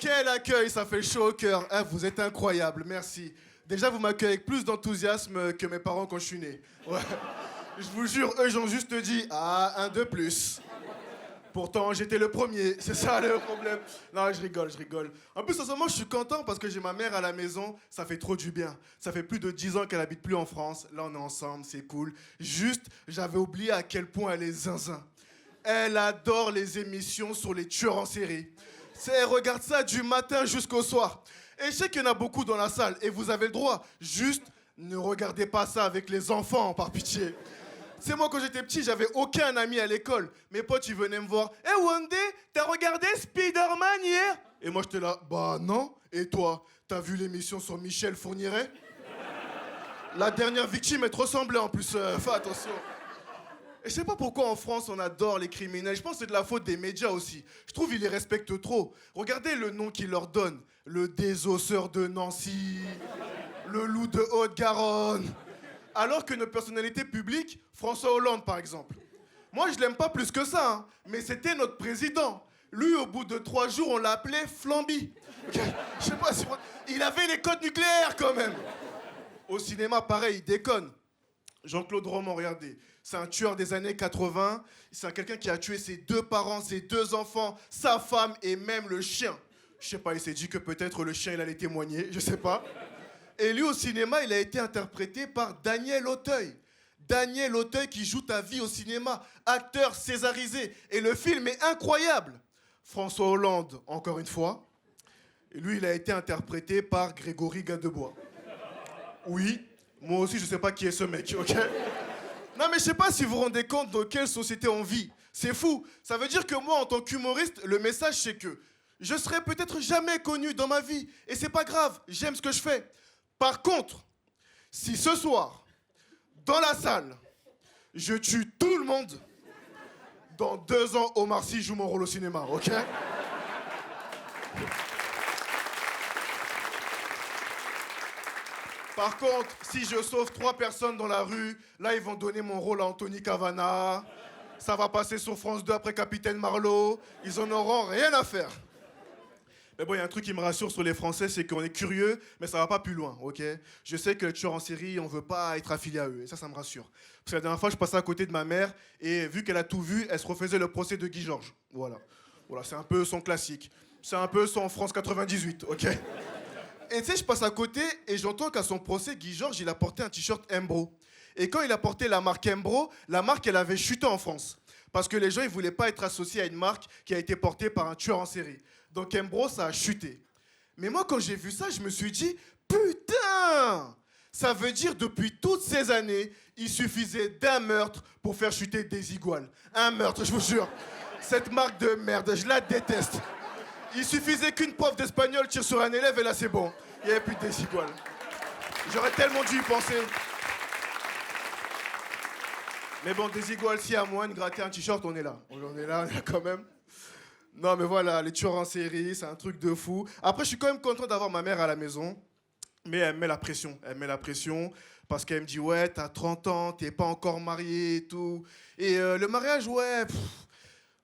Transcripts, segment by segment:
Quel accueil, ça fait chaud au cœur. Ah, vous êtes incroyable, merci. Déjà, vous m'accueillez avec plus d'enthousiasme que mes parents quand je suis né. Ouais. Je vous jure, eux, ils ont juste dit « Ah, un de plus ». Pourtant, j'étais le premier, c'est ça le problème. Non, je rigole. En plus, en ce moment, je suis content parce que j'ai ma mère à la maison, ça fait trop du bien. Ça fait plus de 10 ans qu'elle habite plus en France. Là, on est ensemble, c'est cool. Juste, j'avais oublié à quel point elle est zinzin. Elle adore les émissions sur les tueurs en série. Elle regarde ça du matin jusqu'au soir. Et je sais qu'il y en a beaucoup dans la salle, et vous avez le droit. Juste, ne regardez pas ça avec les enfants, par pitié. C'est moi, quand j'étais petit, j'avais aucun ami à l'école. Mes potes, ils venaient me voir. « Hey, Wandé, t'as regardé Spider-Man hier ?» Et moi, j'étais là, « Bah non. Et toi, t'as vu l'émission sur Michel Fourniret ?» La dernière victime, elle te ressemblait en plus. Fais attention. Et je sais pas pourquoi en France, on adore les criminels. Je pense que c'est de la faute des médias aussi. Je trouve qu'ils les respectent trop. Regardez le nom qu'ils leur donnent. Le désosseur de Nancy. Le loup de Haute-Garonne. Alors que nos personnalités publiques, François Hollande par exemple. Moi je l'aime pas plus que ça, hein, mais c'était notre président. Lui au bout de 3 jours on l'appelait Flamby. Okay. Je sais pas si... Il avait les codes nucléaires quand même. Au cinéma pareil, il déconne. Jean-Claude Roman, regardez. C'est un tueur des années 80. C'est quelqu'un qui a tué ses 2 parents, ses 2 enfants, sa femme et même le chien. Je sais pas, il s'est dit que peut-être le chien il allait témoigner, je sais pas. Et lui, au cinéma, il a été interprété par Daniel Auteuil. Daniel Auteuil qui joue Ta vie au cinéma, acteur césarisé. Et le film est incroyable. François Hollande, encore une fois. Et lui, il a été interprété par Grégory Gadebois. Oui, moi aussi, je sais pas qui est ce mec, ok? Non, mais je sais pas si vous vous rendez compte dans quelle société on vit. C'est fou. Ça veut dire que moi, en tant qu'humoriste, le message, c'est que je serai peut-être jamais connu dans ma vie. Et c'est pas grave, j'aime ce que je fais. Par contre, si ce soir, dans la salle, je tue tout le monde, dans 2 ans, Omar Sy joue mon rôle au cinéma, ok? Par contre, si je sauve 3 personnes dans la rue, là, ils vont donner mon rôle à Anthony Cavana. Ça va passer sur France 2 après Capitaine Marlowe. Ils en auront rien à faire. Mais bon, il y a un truc qui me rassure sur les Français, c'est qu'on est curieux, mais ça va pas plus loin, ok? Je sais que les tueurs en série, on veut pas être affilié à eux, et ça me rassure. Parce que la dernière fois, je passais à côté de ma mère, et vu qu'elle a tout vu, elle se refaisait le procès de Guy Georges. Voilà, c'est un peu son classique. C'est un peu son France 98, ok? Et tu sais, je passe à côté, et j'entends qu'à son procès, Guy Georges, il a porté un t-shirt Embro. Et quand il a porté la marque Embro, la marque, elle avait chuté en France. Parce que les gens, ils voulaient pas être associés à une marque qui a été portée par un tueur en série. Donc Embro, ça a chuté. Mais moi, quand j'ai vu ça, je me suis dit, putain! Ça veut dire, depuis toutes ces années, il suffisait d'un meurtre pour faire chuter des iguales. Un meurtre, je vous jure. Cette marque de merde, je la déteste. Il suffisait qu'une prof d'espagnol tire sur un élève et là, c'est bon. Il n'y avait plus de désiguales. J'aurais tellement dû y penser. Mais bon, désiguales, si à moins de gratter un t-shirt, on est là. On est là quand même. Non, mais voilà, les tueurs en série, c'est un truc de fou. Après, je suis quand même content d'avoir ma mère à la maison. Mais elle me met la pression. Elle me met la pression parce qu'elle me dit « Ouais, t'as 30 ans, t'es pas encore marié et tout. » Et le mariage, ouais...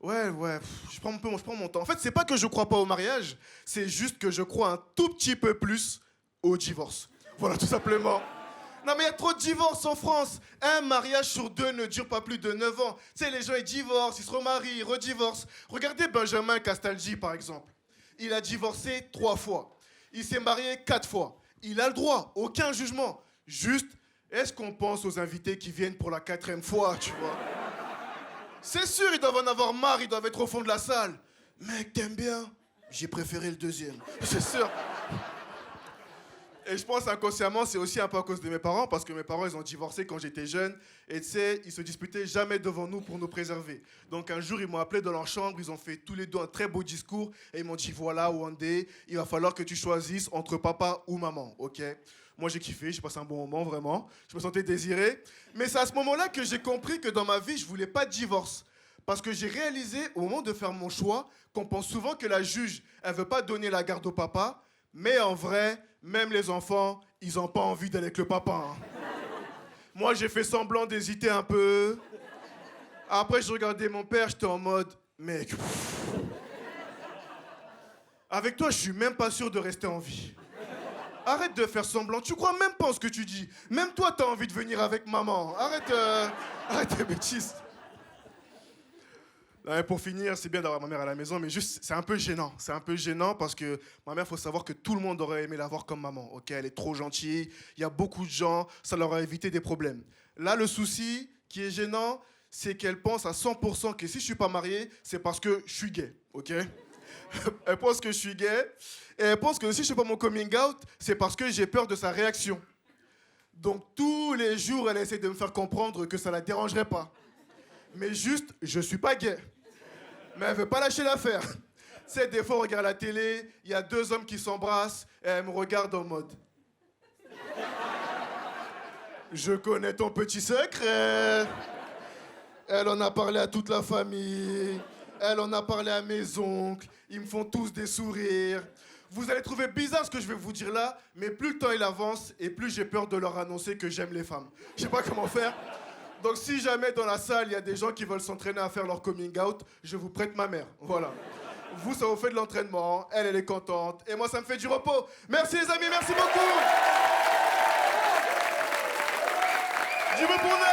je prends mon temps. En fait, c'est pas que je crois pas au mariage, c'est juste que je crois un tout petit peu plus au divorce. Voilà, tout simplement. Non, mais il y a trop de divorces en France. Un mariage sur 2 ne dure pas plus de 9 ans. Tu sais, les gens, ils divorcent, ils se remarient, ils redivorcent. Regardez Benjamin Castaldi, par exemple. Il a divorcé 3 fois. Il s'est marié 4 fois. Il a le droit, aucun jugement. Juste, est-ce qu'on pense aux invités qui viennent pour la 4e fois, tu vois? C'est sûr, ils doivent en avoir marre, ils doivent être au fond de la salle. Mec, t'aimes bien? J'ai préféré le 2e. C'est sûr. Et je pense inconsciemment, c'est aussi un peu à cause de mes parents, parce que mes parents, ils ont divorcé quand j'étais jeune. Et tu sais, ils se disputaient jamais devant nous pour nous préserver. Donc un jour, ils m'ont appelé dans leur chambre, ils ont fait tous les deux un très beau discours. Et ils m'ont dit, voilà, Wandé, il va falloir que tu choisisses entre papa ou maman, ok? Moi, j'ai kiffé, j'ai passé un bon moment, vraiment. Je me sentais désiré. Mais c'est à ce moment-là que j'ai compris que dans ma vie, je voulais pas de divorce. Parce que j'ai réalisé, au moment de faire mon choix, qu'on pense souvent que la juge, elle veut pas donner la garde au papa. Mais en vrai, même les enfants, ils n'ont pas envie d'aller avec le papa. Hein. Moi, j'ai fait semblant d'hésiter un peu. Après, je regardais mon père, j'étais en mode, mec, Avec toi, je suis même pas sûr de rester en vie. Arrête de faire semblant, tu crois même pas en ce que tu dis. Même toi, t'as envie de venir avec maman. Arrête tes bêtises. Non, mais pour finir, c'est bien d'avoir ma mère à la maison, mais juste, c'est un peu gênant. C'est un peu gênant parce que ma mère, faut savoir que tout le monde aurait aimé la voir comme maman. Ok, elle est trop gentille, il y a beaucoup de gens, ça leur a évité des problèmes. Là, le souci qui est gênant, c'est qu'elle pense à 100% que si je suis pas marié, c'est parce que je suis gay. Ok. Elle pense que je suis gay, et elle pense que si je fais pas mon coming out, c'est parce que j'ai peur de sa réaction. Donc tous les jours, elle essaie de me faire comprendre que ça la dérangerait pas. Mais juste, je suis pas gay. Mais elle veut pas lâcher l'affaire. Tu sais, des fois, on regarde la télé, il y a deux hommes qui s'embrassent, et elle me regarde en mode... Je connais ton petit secret. Elle en a parlé à toute la famille. Elle en a parlé à mes oncles. Ils me font tous des sourires. Vous allez trouver bizarre ce que je vais vous dire là, mais plus le temps il avance et plus j'ai peur de leur annoncer que j'aime les femmes. Je sais pas comment faire. Donc si jamais dans la salle il y a des gens qui veulent s'entraîner à faire leur coming out, je vous prête ma mère. Voilà. Vous, ça vous fait de l'entraînement. Elle est contente. Et moi, ça me fait du repos. Merci les amis, merci beaucoup. Du veux pour